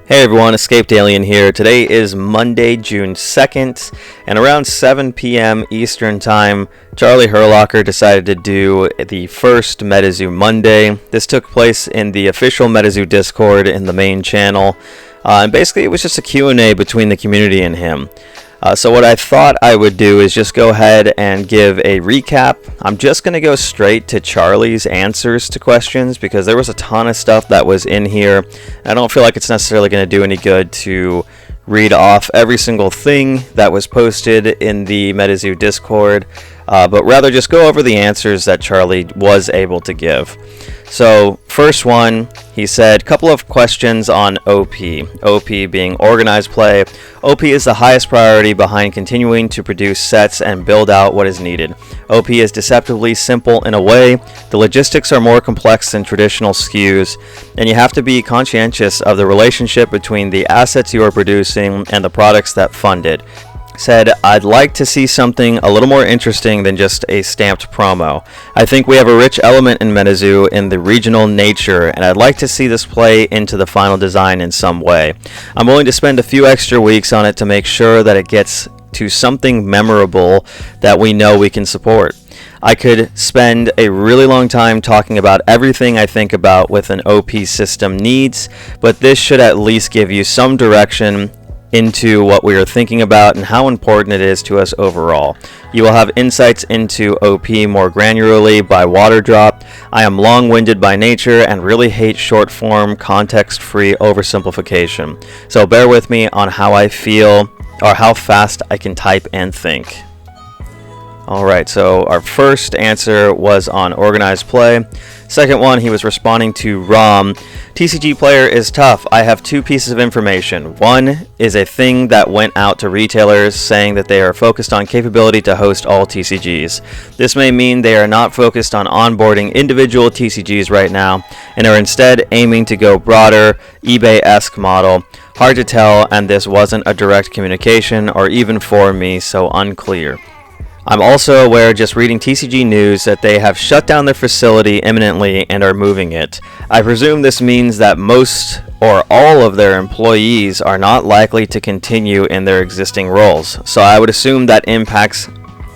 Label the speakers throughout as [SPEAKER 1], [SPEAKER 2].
[SPEAKER 1] Hey everyone, Escaped Alien here. Today is Monday, June 2nd, and around 7 p.m. Eastern Time, Charlie Hurlocker decided to do the first Metazoo Monday. This took place in the official Metazoo Discord in the main channel, and basically it was just a Q&A between the community and him. So what I thought I would do is just go ahead and give a recap. I'm just going to go straight to Charlie's answers to questions because there was a ton of stuff that was in here. I don't feel like it's necessarily going to do any good to read off every single thing that was posted in the Metazoo Discord, but rather just go over the answers that Charlie was able to give. So first one, he said, couple of questions on OP. OP being organized play. OP is the highest priority behind continuing to produce sets and build out what is needed. OP is deceptively simple in a way. The logistics are more complex than traditional SKUs, and you have to be conscientious of the relationship between the assets you are producing and the products that fund it. Said, I'd like to see something a little more interesting than just a stamped promo. I think we have a rich element in Metazoo in the regional nature, and I'd like to see this play into the final design in some way. I'm willing to spend a few extra weeks on it to make sure that it gets to something memorable that we know we can support. I could spend a really long time talking about everything I think about with an OP system needs, but this should at least give you some direction into what we are thinking about and how important it is to us overall. You will have insights into OP more granularly by water drop. I am long-winded by nature and really hate short-form, context-free oversimplification. So bear with me on how I feel or how fast I can type and think. Alright, so our first answer was on organized play. Second one, he was responding to ROM. TCG player is tough. I have two pieces of information. One is a thing that went out to retailers saying that they are focused on capability to host all TCGs. This may mean they are not focused on onboarding individual TCGs right now and are instead aiming to go broader, eBay-esque model. Hard to tell, and this wasn't a direct communication or even for me, so unclear. I'm also aware, just reading TCG news, that they have shut down their facility imminently and are moving it. I presume this means that most or all of their employees are not likely to continue in their existing roles, so I would assume that impacts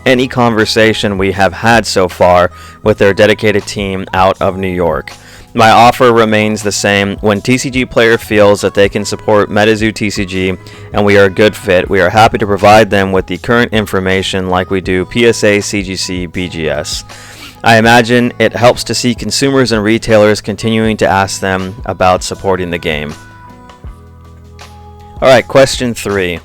[SPEAKER 1] any conversation we have had so far with their dedicated team out of New York. My offer remains the same. When TCG player feels that they can support Metazoo TCG and we are a good fit, we are happy to provide them with the current information like we do PSA, CGC, BGS. I imagine it helps to see consumers and retailers continuing to ask them about supporting the game. Alright, question 3.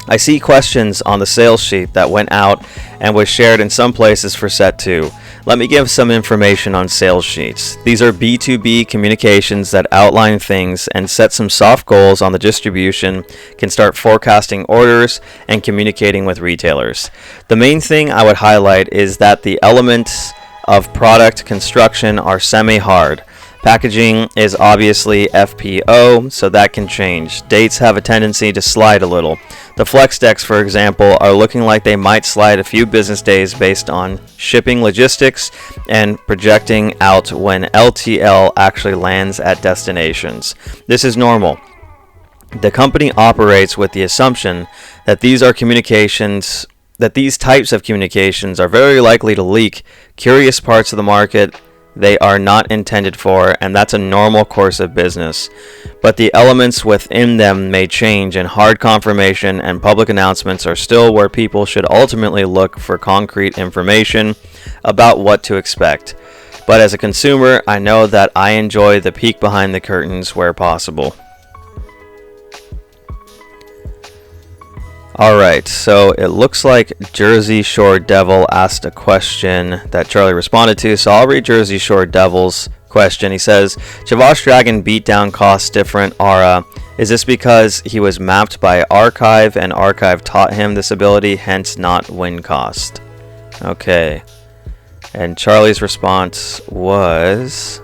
[SPEAKER 1] I see questions on the sales sheet that went out and was shared in some places for set 2. Let me give some information on sales sheets. These are B2B communications that outline things and set some soft goals on the distribution, can start forecasting orders, and communicating with retailers. The main thing I would highlight is that the elements of product construction are semi-hard. Packaging is obviously FPO, so that can change. Dates have a tendency to slide a little. The flex decks, for example, are looking like they might slide a few business days based on shipping logistics and projecting out when LTL actually lands at destinations. This is normal. The company operates with the assumption that these types of communications are very likely to leak curious parts of the market they are not intended for, and that's a normal course of business. But the elements within them may change, and hard confirmation and public announcements are still where people should ultimately look for concrete information about what to expect. But as a consumer, I know that I enjoy the peek behind the curtains where possible. Alright, so it looks like Jersey Shore Devil asked a question that Charlie responded to, so I'll read Jersey Shore Devil's question. He says, Chavash Dragon beatdown costs different aura. Is this because he was mapped by Archive and Archive taught him this ability, hence not win cost? Okay. And Charlie's response was,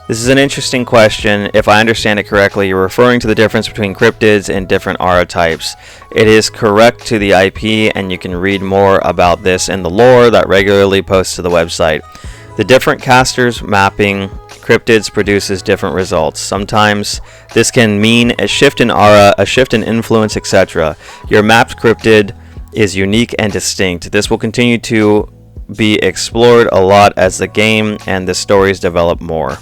[SPEAKER 1] this is an interesting question. If I understand it correctly, you're referring to the difference between cryptids and different aura types. It is correct to the IP, and you can read more about this in the lore that regularly posts to the website. The different casters mapping cryptids produces different results. Sometimes this can mean a shift in aura, a shift in influence, etc. Your mapped cryptid is unique and distinct. This will continue to be explored a lot as the game and the stories develop more.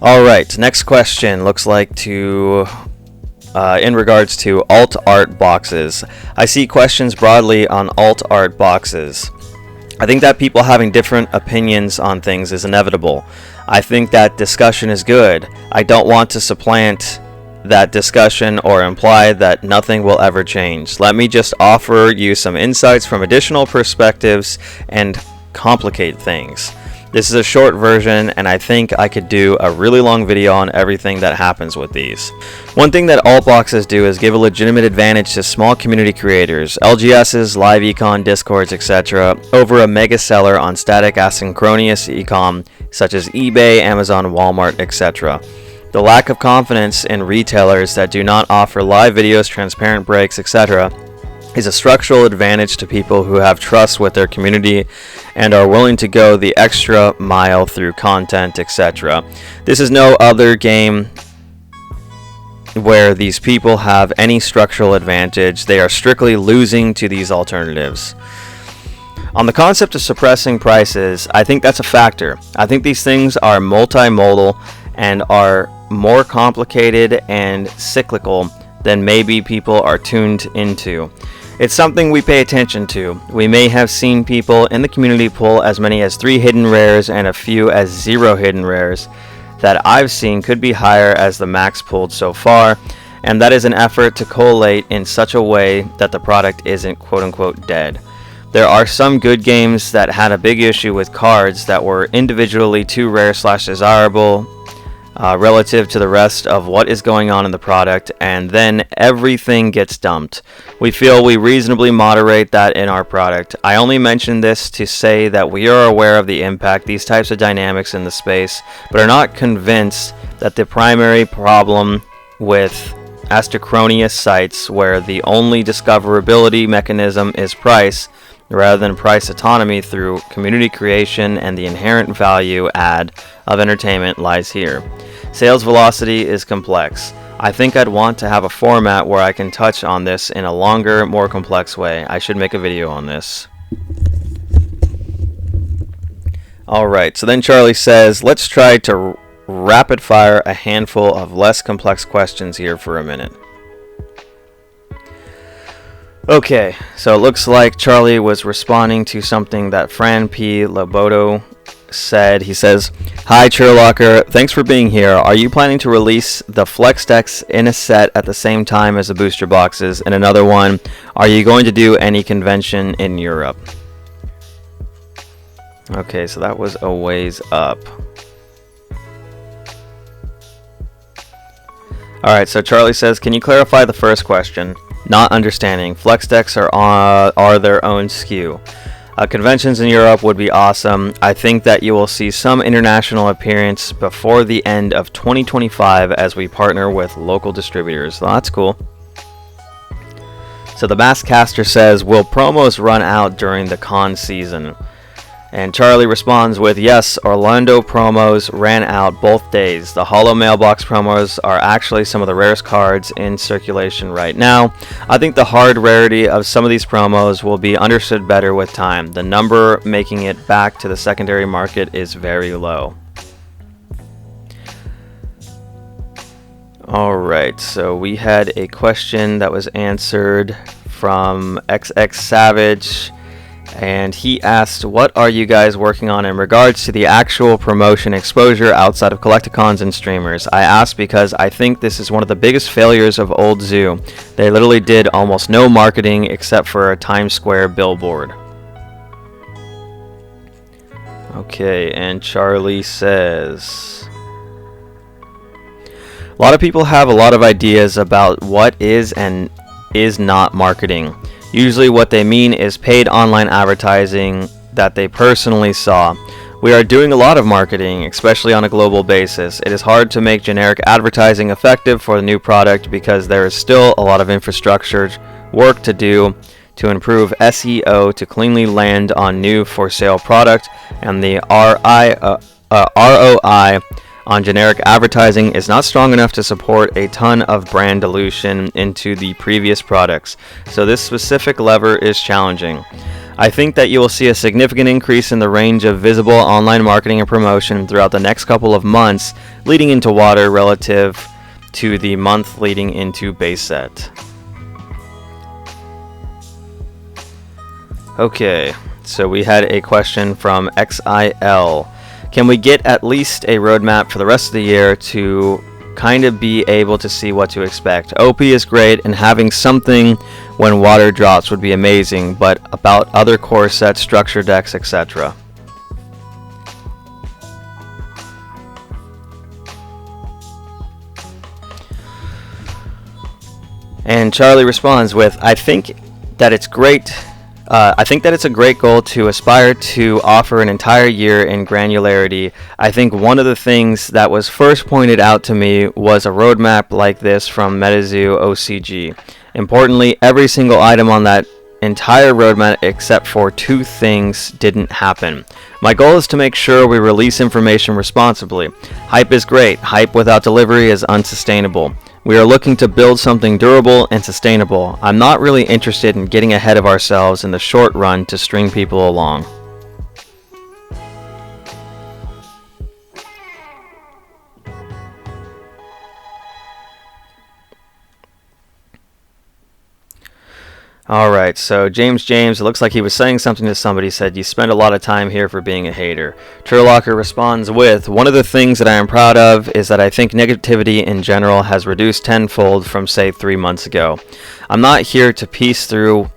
[SPEAKER 1] Alright, next question looks like in regards to alt art boxes. I see questions broadly on alt art boxes. I think that people having different opinions on things is inevitable. I think that discussion is good. I don't want to supplant that discussion or imply that nothing will ever change. Let me just offer you some insights from additional perspectives and complicate things. This is a short version, and I think I could do a really long video on everything that happens with these. One thing that alt boxes do is give a legitimate advantage to small community creators, LGSs, live econ, discords, etc., over a mega seller on static asynchronous ecom such as eBay, Amazon, Walmart, etc. The lack of confidence in retailers that do not offer live videos, transparent breaks, etc. is a structural advantage to people who have trust with their community and are willing to go the extra mile through content, etc. This is no other game where these people have any structural advantage. They are strictly losing to these alternatives. On the concept of suppressing prices, I think that's a factor. I think these things are multimodal and are more complicated and cyclical than maybe people are tuned into. It's something we pay attention to. We may have seen people in the community pull as many as 3 hidden rares and a few as 0 hidden rares. That I've seen could be higher as the max pulled so far, and that is an effort to collate in such a way that the product isn't quote-unquote dead. There are some good games that had a big issue with cards that were individually too rare/desirable relative to the rest of what is going on in the product, and then everything gets dumped. We feel we reasonably moderate that in our product. I only mention this to say that we are aware of the impact these types of dynamics in the space, but are not convinced that the primary problem with asynchronous sites where the only discoverability mechanism is price, rather than price autonomy through community creation and the inherent value add of entertainment, lies here. Sales velocity is complex. I think I'd want to have a format where I can touch on this in a longer, more complex way. I should make a video on this. Alright, so then Charlie says, let's try to rapid fire a handful of less complex questions here for a minute. Okay, so it looks like Charlie was responding to something that Fran P. Loboto said. He says, "Hi Hurlocker, thanks for being here. Are you planning to release the Flex decks in a set at the same time as the booster boxes? And another one, are you going to do any convention in Europe?" Okay, so that was a ways up. Alright, so Charlie says, can you clarify the first question? Not understanding. Flex decks are their own SKU. Conventions in Europe would be awesome. I think that you will see some international appearance before the end of 2025 as we partner with local distributors. Well, that's cool. So the Masked Caster says, will promos run out during the con season? And Charlie responds with, yes, Orlando promos ran out both days. The Holo Mailbox promos are actually some of the rarest cards in circulation right now. I think the hard rarity of some of these promos will be understood better with time. The number making it back to the secondary market is very low. Alright, so we had a question that was answered from XX Savage. And he asked, what are you guys working on in regards to the actual promotion exposure outside of collecticons and streamers? I asked because I think this is one of the biggest failures of Old Zoo. They literally did almost no marketing except for a Times Square billboard. Okay, and Charlie says, a lot of people have a lot of ideas about what is and is not marketing. Usually what they mean is paid online advertising that they personally saw. We are doing a lot of marketing, especially on a global basis. It is hard to make generic advertising effective for the new product because there is still a lot of infrastructure work to do to improve SEO to cleanly land on new for sale product, and the ROI on generic advertising is not strong enough to support a ton of brand dilution into the previous products, so this specific lever is challenging. I think that you will see a significant increase in the range of visible online marketing and promotion throughout the next couple of months leading into water relative to the month leading into base set. Okay, so we had a question from XIL. Can we get at least a roadmap for the rest of the year to kind of be able to see what to expect? OP is great, and having something when water drops would be amazing, but about other core sets, structure decks, etc. And Charlie responds with, I think that it's a great goal to aspire to offer an entire year in granularity. I think one of the things that was first pointed out to me was a roadmap like this from Metazoo OCG. Importantly, every single item on that entire roadmap except for 2 things didn't happen. My goal is to make sure we release information responsibly. Hype is great. Hype without delivery is unsustainable. We are looking to build something durable and sustainable. I'm not really interested in getting ahead of ourselves in the short run to string people along. Alright, so James, it looks like he was saying something to somebody, said, you spend a lot of time here for being a hater. Hurlocker responds with, one of the things that I am proud of is that I think negativity in general has reduced tenfold from, say, 3 months ago. I'm not here to piece through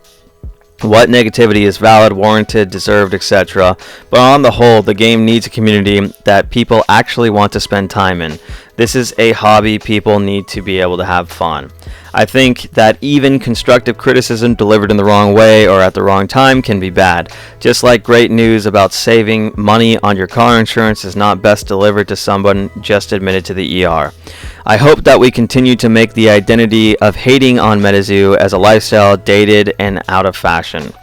[SPEAKER 1] what negativity is valid, warranted, deserved, etc. But on the whole, the game needs a community that people actually want to spend time in. This is a hobby. People need to be able to have fun. I think that even constructive criticism delivered in the wrong way or at the wrong time can be bad. Just like great news about saving money on your car insurance is not best delivered to someone just admitted to the ER. I hope that we continue to make the identity of hating on Metazoo as a lifestyle dated and out of fashion.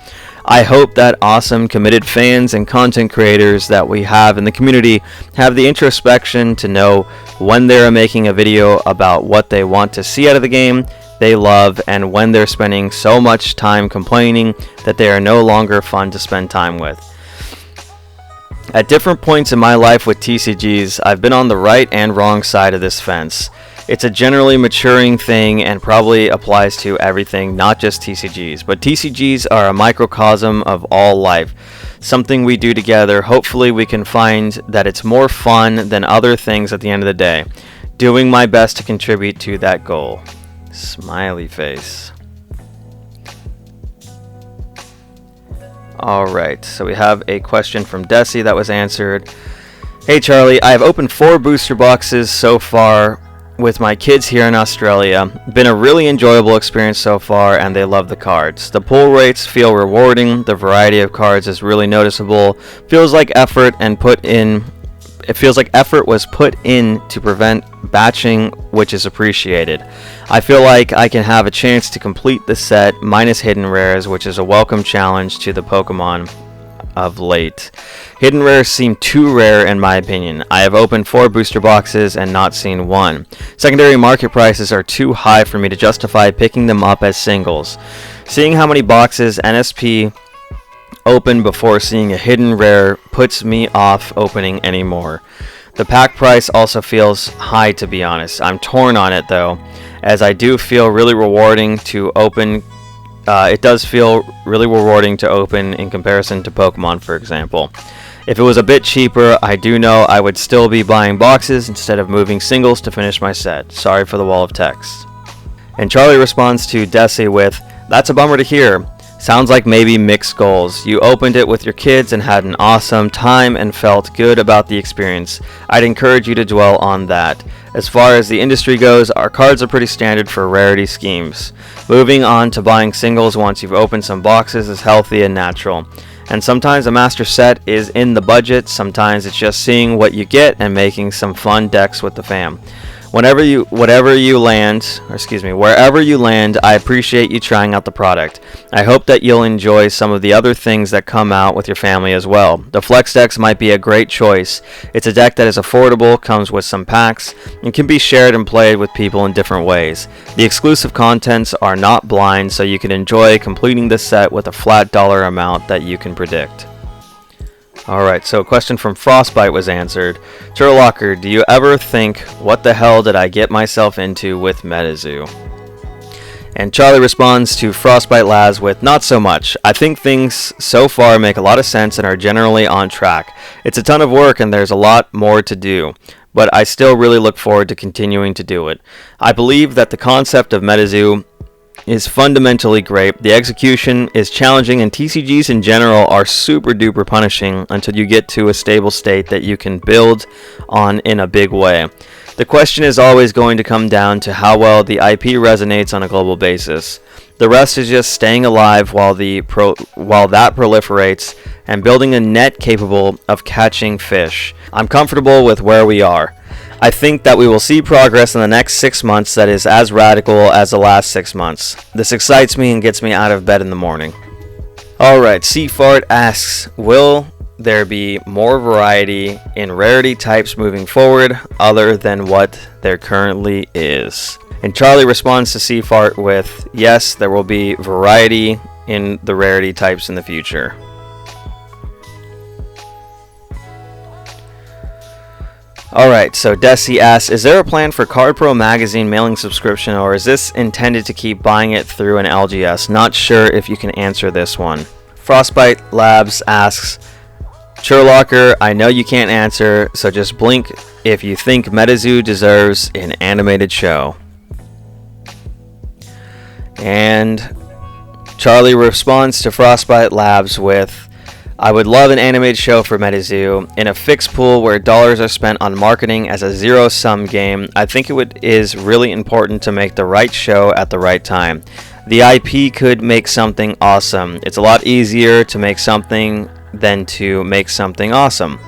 [SPEAKER 1] I hope that awesome, committed fans and content creators that we have in the community have the introspection to know when they're making a video about what they want to see out of the game they love, and when they're spending so much time complaining that they are no longer fun to spend time with. At different points in my life with TCGs, I've been on the right and wrong side of this fence. It's a generally maturing thing and probably applies to everything, not just TCGs. But TCGs are a microcosm of all life, something we do together. Hopefully we can find that it's more fun than other things at the end of the day. Doing my best to contribute to that goal. Smiley face. Alright, so we have a question from Desi that was answered. Hey Charlie, I have opened 4 booster boxes so far with my kids here in Australia. Been a really enjoyable experience so far, and they love the cards. The pull rates feel rewarding, the variety of cards is really noticeable, feels like effort was put in to prevent batching, which is appreciated. I feel like I can have a chance to complete the set minus hidden rares, which is a welcome challenge to the Pokemon of late. Hidden rares seem too rare in my opinion. I have opened 4 booster boxes and not seen one. Secondary market prices are too high for me to justify picking them up as singles. Seeing how many boxes NSP open before seeing a hidden rare puts me off opening anymore. The pack price also feels high, to be honest. I'm torn on it though, as I do feel really rewarding to open. It does feel really rewarding to open in comparison to Pokemon, for example. If it was a bit cheaper, I do know I would still be buying boxes instead of moving singles to finish my set. Sorry for the wall of text. And Charlie responds to Desi with, that's a bummer to hear. Sounds like maybe mixed goals. You opened it with your kids and had an awesome time and felt good about the experience. I'd encourage you to dwell on that. As far as the industry goes, our cards are pretty standard for rarity schemes. Moving on to buying singles once you've opened some boxes is healthy and natural. And sometimes a master set is in the budget, sometimes it's just seeing what you get and making some fun decks with the fam. Wherever you land, I appreciate you trying out the product. I hope that you'll enjoy some of the other things that come out with your family as well. The Flex decks might be a great choice. It's a deck that is affordable, comes with some packs, and can be shared and played with people in different ways. The exclusive contents are not blind, so you can enjoy completing the set with a flat dollar amount that you can predict. Alright, so a question from Frostbite was answered. Hurlocker, do you ever think, what the hell did I get myself into with Metazoo? And Charlie responds to Frostbite Labs with, not so much. I think things so far make a lot of sense and are generally on track. It's a ton of work and there's a lot more to do, but I still really look forward to continuing to do it. I believe that the concept of Metazoo is fundamentally great. The execution is challenging, and TCGs in general are super duper punishing until you get to a stable state that you can build on in a big way. The question is always going to come down to how well the IP resonates on a global basis. The rest is just staying alive while that proliferates and building a net capable of catching fish. I'm comfortable with where we are. I think that we will see progress in the next 6 months that is as radical as the last 6 months. This excites me and gets me out of bed in the morning. Alright, Seafart asks, will there be more variety in rarity types moving forward other than what there currently is? And Charlie responds to Seafart with, yes, there will be variety in the rarity types in the future. Alright, so Desi asks, is there a plan for Card Pro magazine mailing subscription, or is this intended to keep buying it through an LGS? Not sure if you can answer this one. Frostbite Labs asks, Hurlocker, I know you can't answer, so just blink if you think Metazoo deserves an animated show. And Charlie responds to Frostbite Labs with, I would love an animated show for Metazoo. In a fixed pool where dollars are spent on marketing as a zero-sum game, I think is really important to make the right show at the right time. The IP could make something awesome. It's a lot easier to make something than to make something awesome.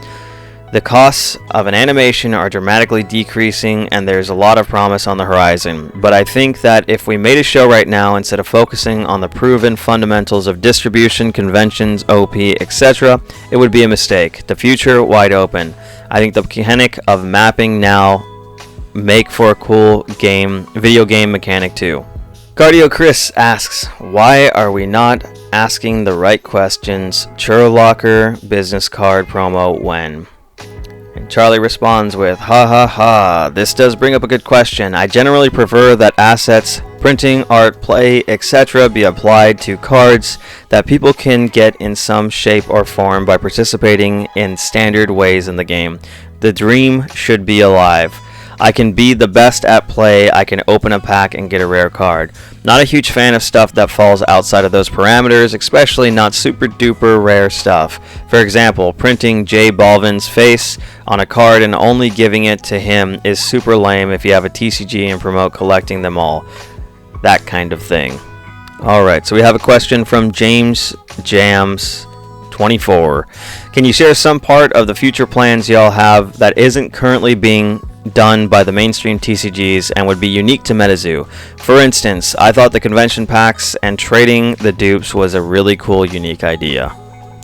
[SPEAKER 1] The costs of an animation are dramatically decreasing and there's a lot of promise on the horizon, but I think that if we made a show right now instead of focusing on the proven fundamentals of distribution, conventions, OP, etc., it would be a mistake. The future wide open. I think the mechanic of mapping now make for a cool video game mechanic too. Cardio Chris asks, why are we not asking the right questions? Hurlocker business card promo when? And Charlie responds with, ha ha ha, this does bring up a good question. I generally prefer that assets, printing, art, play, etc. be applied to cards that people can get in some shape or form by participating in standard ways in the game. The dream should be alive. I can be the best at play, I can open a pack and get a rare card. Not a huge fan of stuff that falls outside of those parameters, especially not super duper rare stuff. For example, printing J Balvin's face on a card and only giving it to him is super lame if you have a TCG and promote collecting them all. That kind of thing. Alright, so we have a question from James Jams 24. Can you share some part of the future plans y'all have that isn't currently being done by the mainstream TCGs and would be unique to Metazoo? For instance, I thought the convention packs and trading the dupes was a really cool, unique idea.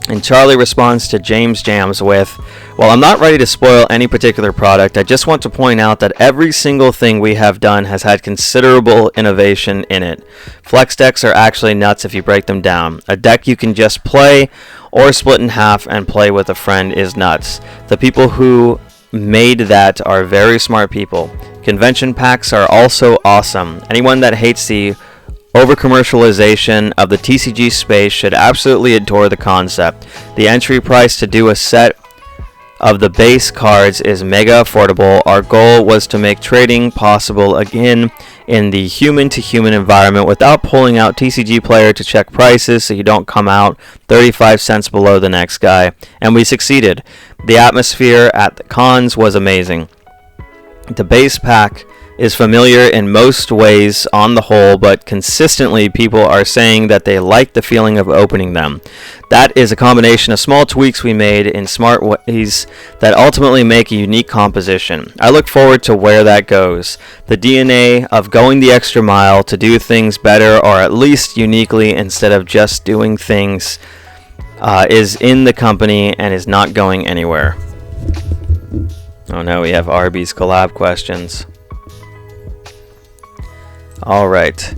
[SPEAKER 1] And Charlie responds to James Jams with, well, I'm not ready to spoil any particular product. I just want to point out that every single thing we have done has had considerable innovation in it. Flex decks are actually nuts if you break them down. A deck you can just play or split in half and play with a friend is nuts. The people who made that are very smart people. Convention packs are also awesome. Anyone that hates the over-commercialization of the TCG space should absolutely adore the concept. The entry price to do a set of the base cards is mega affordable. Our goal was to make trading possible again in the human-to-human environment without pulling out TCG player to check prices so you don't come out 35 cents below the next guy. And we succeeded. The atmosphere at the cons was amazing. The base pack is familiar in most ways on the whole, but consistently people are saying that they like the feeling of opening them. That is a combination of small tweaks we made in smart ways that ultimately make a unique composition. I look forward to where that goes. The DNA of going the extra mile to do things better or at least uniquely instead of just doing things is in the company and is not going anywhere. Oh no, we have Arby's collab questions. Alright,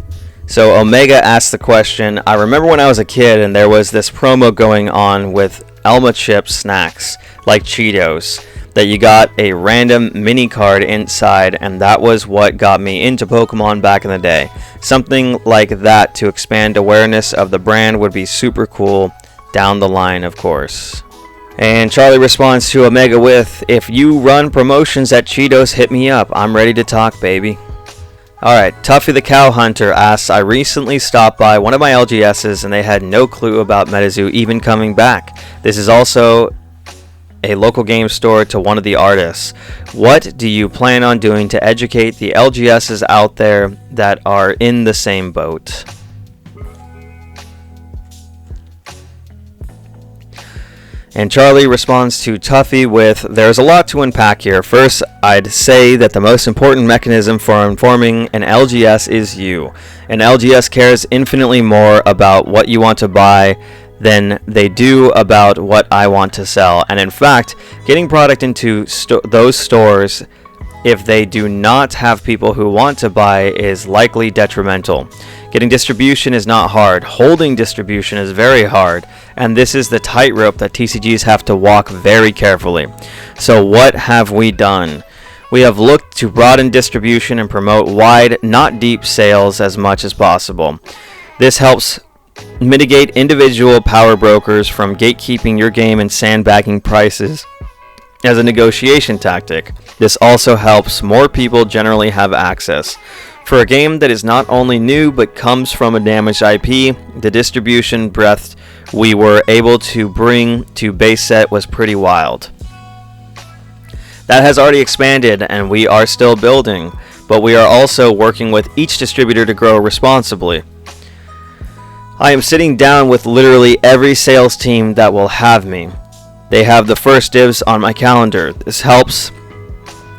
[SPEAKER 1] so Omega asked the question, I remember when I was a kid and there was this promo going on with Elma chip snacks, like Cheetos, that you got a random mini card inside, and that was what got me into Pokemon back in the day. Something like that to expand awareness of the brand would be super cool down the line, of course. And Charlie responds to Omega with, if you run promotions at Cheetos, hit me up. I'm ready to talk, baby. Alright, Tuffy the Cow Hunter asks, I recently stopped by one of my LGSs and they had no clue about Metazoo even coming back. This is also a local game store to one of the artists. What do you plan on doing to educate the LGSs out there that are in the same boat? And Charlie responds to Tuffy with, there's a lot to unpack here. First, I'd say that the most important mechanism for informing an LGS is you. An LGS cares infinitely more about what you want to buy than they do about what I want to sell. And in fact, getting product into those stores, if they do not have people who want to buy, is likely detrimental. Getting distribution is not hard. Holding distribution is very hard. And this is the tightrope that TCGs have to walk very carefully. So what have we done? We have looked to broaden distribution and promote wide, not deep sales as much as possible. This helps mitigate individual power brokers from gatekeeping your game and sandbagging prices as a negotiation tactic. This also helps more people generally have access. For a game that is not only new but comes from a damaged IP, the distribution breadth we were able to bring to base set was pretty wild. That has already expanded and we are still building, but we are also working with each distributor to grow responsibly. I am sitting down with literally every sales team that will have me. They have the first dibs on my calendar. This helps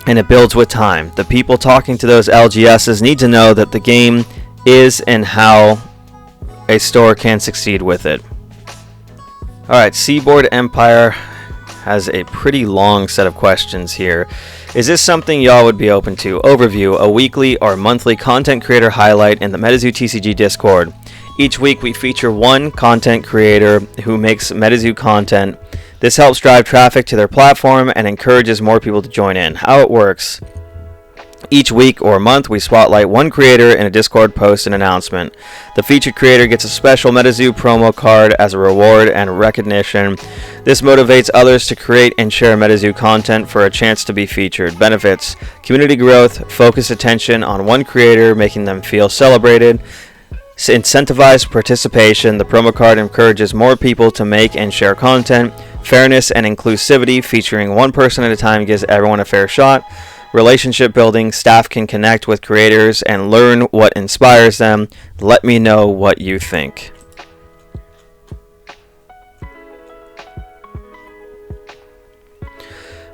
[SPEAKER 1] and it builds with time. The people talking to those LGSs need to know that the game is and how a store can succeed with it. Alright, Seaboard Empire has a pretty long set of questions here. Is this something y'all would be open to? Overview, a weekly or monthly content creator highlight in the Metazoo TCG Discord. Each week we feature one content creator who makes Metazoo content. This helps drive traffic to their platform and encourages more people to join in. How it works. Each week or month we spotlight one creator in a Discord post and announcement. The featured creator gets a special Metazoo promo card as a reward and recognition. This motivates others to create and share Metazoo content for a chance to be featured. Benefits: community growth, focused attention on one creator, making them feel celebrated. Incentivized participation. The promo card encourages more people to make and share content. Fairness and inclusivity, featuring one person at a time gives everyone a fair shot. Relationship building, staff can connect with creators and learn what inspires them. Let me know what you think.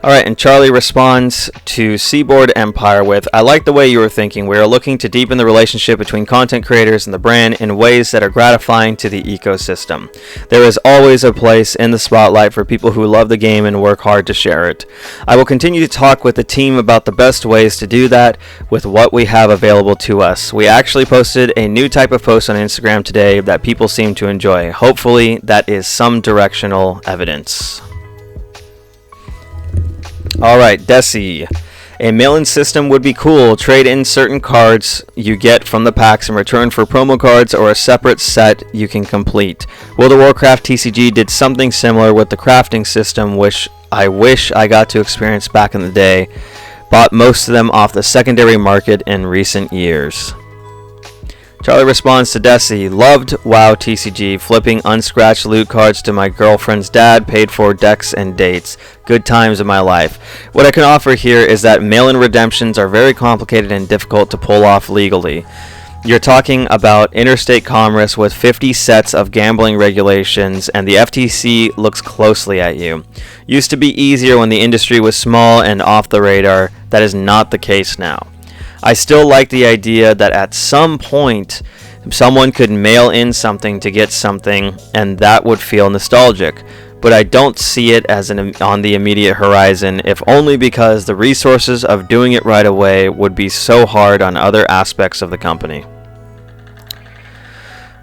[SPEAKER 1] Alright, and Charlie responds to Seaboard Empire with, I like the way you were thinking. We are looking to deepen the relationship between content creators and the brand in ways that are gratifying to the ecosystem. There is always a place in the spotlight for people who love the game and work hard to share it. I will continue to talk with the team about the best ways to do that with what we have available to us. We actually posted a new type of post on Instagram today that people seem to enjoy. Hopefully that is some directional evidence. Alright, Desi. A mail-in system would be cool. Trade in certain cards you get from the packs in return for promo cards or a separate set you can complete. World of Warcraft TCG did something similar with the crafting system, which I wish I got to experience back in the day. Bought most of them off the secondary market in recent years. Charlie responds to Desi, loved WoW TCG, flipping unscratched loot cards to my girlfriend's dad, paid for decks and dates. Good times in my life. What I can offer here is that mail-in redemptions are very complicated and difficult to pull off legally. You're talking about interstate commerce with 50 sets of gambling regulations, and the FTC looks closely at you. Used to be easier when the industry was small and off the radar. That is not the case now. I still like the idea that at some point someone could mail in something to get something, and that would feel nostalgic. But I don't see it as on the immediate horizon, if only because the resources of doing it right away would be so hard on other aspects of the company.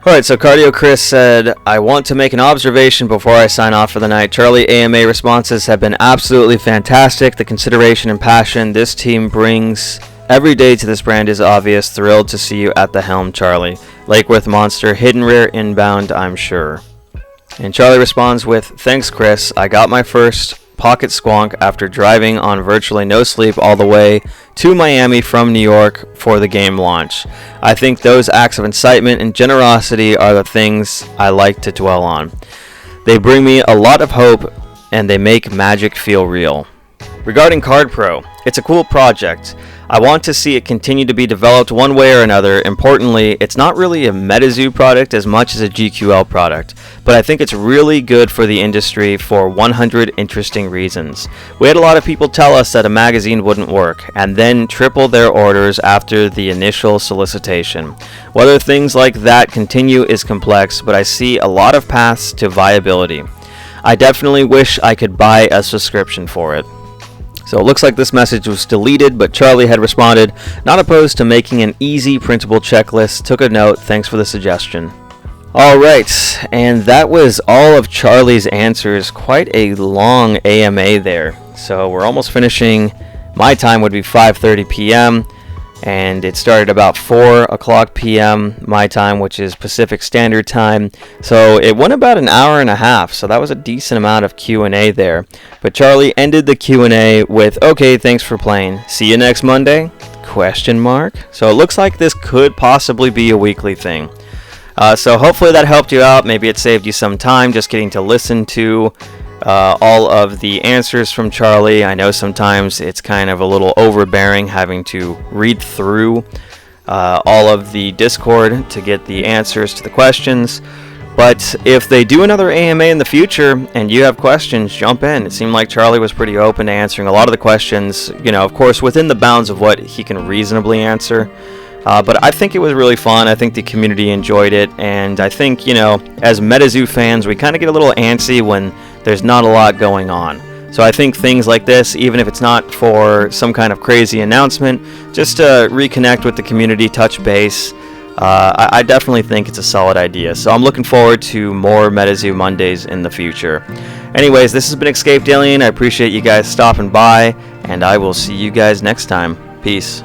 [SPEAKER 1] Alright, so Cardio Chris said, I want to make an observation before I sign off for the night. Charlie, AMA responses have been absolutely fantastic. The consideration and passion this team brings every day to this brand is obvious. Thrilled to see you at the helm, Charlie. Lakeworth Monster, hidden rare inbound, I'm sure. And Charlie responds with, thanks Chris, I got my first pocket squonk after driving on virtually no sleep all the way to Miami from New York for the game launch. I think those acts of incitement and generosity are the things I like to dwell on. They bring me a lot of hope and they make Magic feel real. Regarding Card Pro, it's a cool project. I want to see it continue to be developed one way or another. Importantly, it's not really a Metazoo product as much as a GQL product, but I think it's really good for the industry for 100 interesting reasons. We had a lot of people tell us that a magazine wouldn't work, and then triple their orders after the initial solicitation. Whether things like that continue is complex, but I see a lot of paths to viability. I definitely wish I could buy a subscription for it. So it looks like this message was deleted, but Charlie had responded, not opposed to making an easy printable checklist. Took a note. Thanks for the suggestion. Alright, and that was all of Charlie's answers. Quite a long AMA there. So we're almost finishing. My time would be 5:30 p.m. and it started about 4 o'clock p.m. my time, which is Pacific Standard Time. So it went about an hour and a half, so that was a decent amount of Q&A there. But Charlie ended the Q&A with, okay, thanks for playing. See you next Monday? ? So it looks like this could possibly be a weekly thing. So hopefully that helped you out. Maybe it saved you some time just getting to listen to all of the answers from Charlie. I know sometimes it's kind of a little overbearing having to read through all of the Discord to get the answers to the questions. But if they do another AMA in the future and you have questions, jump in. It seemed like Charlie was pretty open to answering a lot of the questions, of course, within the bounds of what he can reasonably answer. But I think it was really fun. I think the community enjoyed it. And I think, as Metazoo fans, we kind of get a little antsy when there's not a lot going on. So I think things like this, even if it's not for some kind of crazy announcement, just to reconnect with the community, touch base, I definitely think it's a solid idea. So I'm looking forward to more Metazoo Mondays in the future. Anyways, this has been Escaped Alien. I appreciate you guys stopping by, and I will see you guys next time. Peace.